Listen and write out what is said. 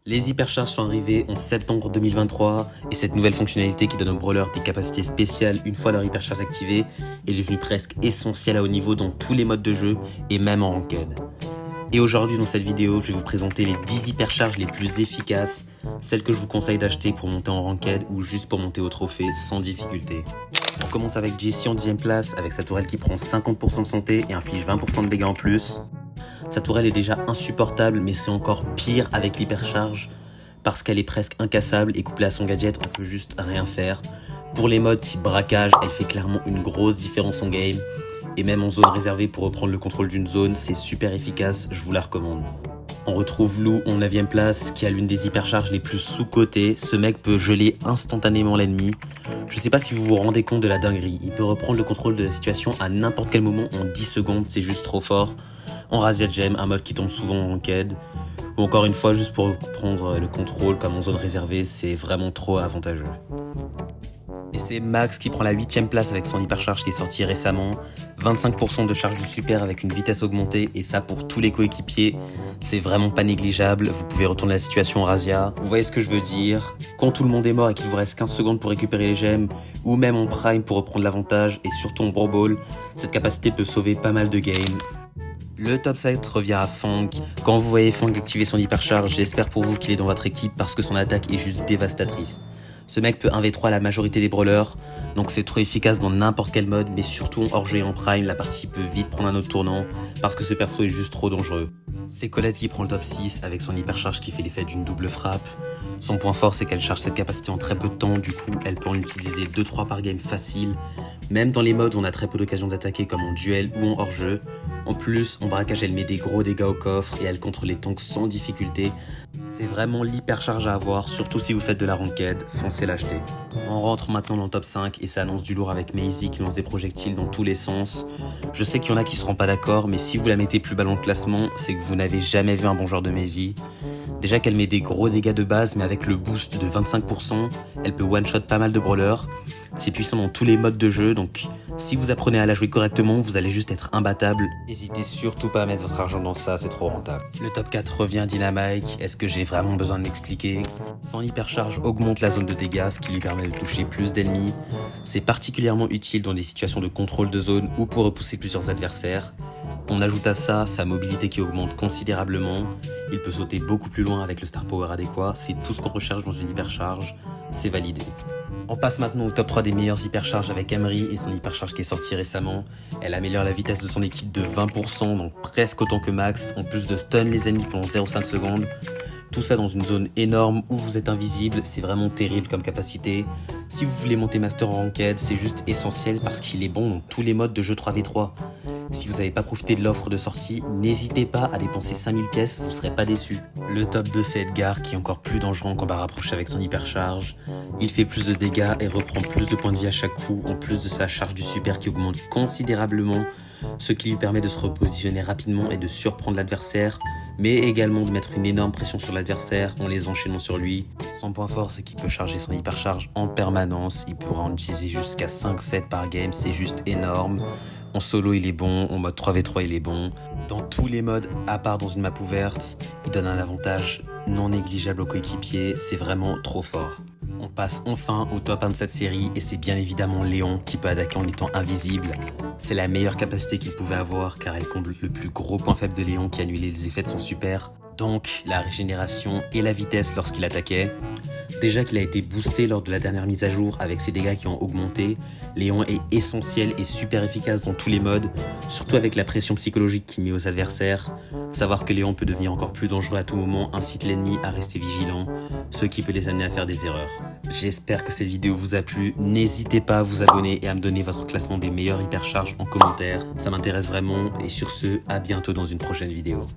Les hypercharges sont arrivées en septembre 2023 et cette nouvelle fonctionnalité qui donne aux brawlers des capacités spéciales une fois leur hypercharge activée est devenue presque essentielle à haut niveau dans tous les modes de jeu et même en ranked. Et aujourd'hui dans cette vidéo, je vais vous présenter les 10 hypercharges les plus efficaces, celles que je vous conseille d'acheter pour monter en ranked ou juste pour monter au trophée sans difficulté. On commence avec Jessie en 10ème place avec sa tourelle qui prend 50% de santé et inflige 20% de dégâts en plus. Sa tourelle est déjà insupportable, mais c'est encore pire avec l'hypercharge parce qu'elle est presque incassable et couplée à son gadget, on peut juste rien faire. Pour les modes type braquage, elle fait clairement une grosse différence en game. Et même en zone réservée pour reprendre le contrôle d'une zone, c'est super efficace, je vous la recommande. On retrouve Lou en 9ème place qui a l'une des hypercharges les plus sous-cotées. Ce mec peut geler instantanément l'ennemi. Je sais pas si vous vous rendez compte de la dinguerie. Il peut reprendre le contrôle de la situation à n'importe quel moment en 10 secondes, c'est juste trop fort. En Razia Gem, un mode qui tombe souvent en ranked. Ou encore une fois, juste pour prendre le contrôle comme en zone réservée, c'est vraiment trop avantageux. Et c'est Max qui prend la 8ème place avec son hypercharge qui est sorti récemment. 25% de charge du super avec une vitesse augmentée et ça pour tous les coéquipiers, c'est vraiment pas négligeable. Vous pouvez retourner la situation en Razia. Vous voyez ce que je veux dire? Quand tout le monde est mort et qu'il vous reste 15 secondes pour récupérer les gemmes ou même en prime pour reprendre l'avantage et surtout en brawl ball, cette capacité peut sauver pas mal de games. Le top 7 revient à Fang. Quand vous voyez Fang activer son hypercharge, j'espère pour vous qu'il est dans votre équipe parce que son attaque est juste dévastatrice. Ce mec peut 1v3 la majorité des brawlers, donc c'est trop efficace dans n'importe quel mode, mais surtout en hors-jeu et en prime, la partie peut vite prendre un autre tournant parce que ce perso est juste trop dangereux. C'est Colette qui prend le top 6 avec son hypercharge qui fait l'effet d'une double frappe. Son point fort c'est qu'elle charge cette capacité en très peu de temps, du coup elle peut en utiliser 2-3 par game facile. Même dans les modes où on a très peu d'occasion d'attaquer comme en duel ou en hors-jeu. En plus, en braquage elle met des gros dégâts au coffre et elle contre les tanks sans difficulté. C'est vraiment l'hypercharge à avoir, surtout si vous faites de la ranked, foncez l'acheter. On rentre maintenant dans le top 5 et ça annonce du lourd avec Maisie qui lance des projectiles dans tous les sens. Je sais qu'il y en a qui seront pas d'accord, mais si vous la mettez plus bas dans le classement, c'est que vous n'avez jamais vu un bon joueur de Maisie. Déjà qu'elle met des gros dégâts de base, mais avec le boost de 25%, elle peut one-shot pas mal de brawlers. C'est puissant dans tous les modes de jeu, donc si vous apprenez à la jouer correctement, vous allez juste être imbattable. N'hésitez surtout pas à mettre votre argent dans ça, c'est trop rentable. Le top 4 revient à Dynamike. Est-ce que j'ai vraiment besoin de l'expliquer? Son hypercharge augmente la zone de dégâts, ce qui lui permet de toucher plus d'ennemis. C'est particulièrement utile dans des situations de contrôle de zone ou pour repousser plusieurs adversaires. On ajoute à ça sa mobilité qui augmente considérablement. Il peut sauter beaucoup plus loin avec le star power adéquat. C'est tout ce qu'on recherche dans une hypercharge. C'est validé. On passe maintenant au top 3 des meilleures hypercharges avec Emery et son hypercharge qui est sortie récemment. Elle améliore la vitesse de son équipe de 20%, donc presque autant que Max, en plus de stun les ennemis pendant 0,5 secondes. Tout ça dans une zone énorme où vous êtes invisible, c'est vraiment terrible comme capacité. Si vous voulez monter Master en Ranked, c'est juste essentiel parce qu'il est bon dans tous les modes de jeu 3v3. Si vous n'avez pas profité de l'offre de sortie, n'hésitez pas à dépenser 5000 pièces, vous ne serez pas déçus. Le top 2 c'est Edgar qui est encore plus dangereux en combat rapproché avec son hypercharge. Il fait plus de dégâts et reprend plus de points de vie à chaque coup, en plus de sa charge du super qui augmente considérablement, ce qui lui permet de se repositionner rapidement et de surprendre l'adversaire, mais également de mettre une énorme pression sur l'adversaire en les enchaînant sur lui. Son point fort c'est qu'il peut charger son hypercharge en permanence, il pourra en utiliser jusqu'à 5-7 par game, c'est juste énorme. En solo il est bon, en mode 3v3 il est bon. Dans tous les modes, à part dans une map ouverte, il donne un avantage non négligeable aux coéquipiers, c'est vraiment trop fort. On passe enfin au top 1 de cette série et c'est bien évidemment Léon qui peut attaquer en étant invisible. C'est la meilleure capacité qu'il pouvait avoir car elle comble le plus gros point faible de Léon qui annulait les effets de son super. Donc la régénération et la vitesse lorsqu'il attaquait. Déjà qu'il a été boosté lors de la dernière mise à jour avec ses dégâts qui ont augmenté, Léon est essentiel et super efficace dans tous les modes, surtout avec la pression psychologique qu'il met aux adversaires. Savoir que Léon peut devenir encore plus dangereux à tout moment incite l'ennemi à rester vigilant, ce qui peut les amener à faire des erreurs. J'espère que cette vidéo vous a plu, n'hésitez pas à vous abonner et à me donner votre classement des meilleures hypercharges en commentaire, ça m'intéresse vraiment et sur ce, à bientôt dans une prochaine vidéo.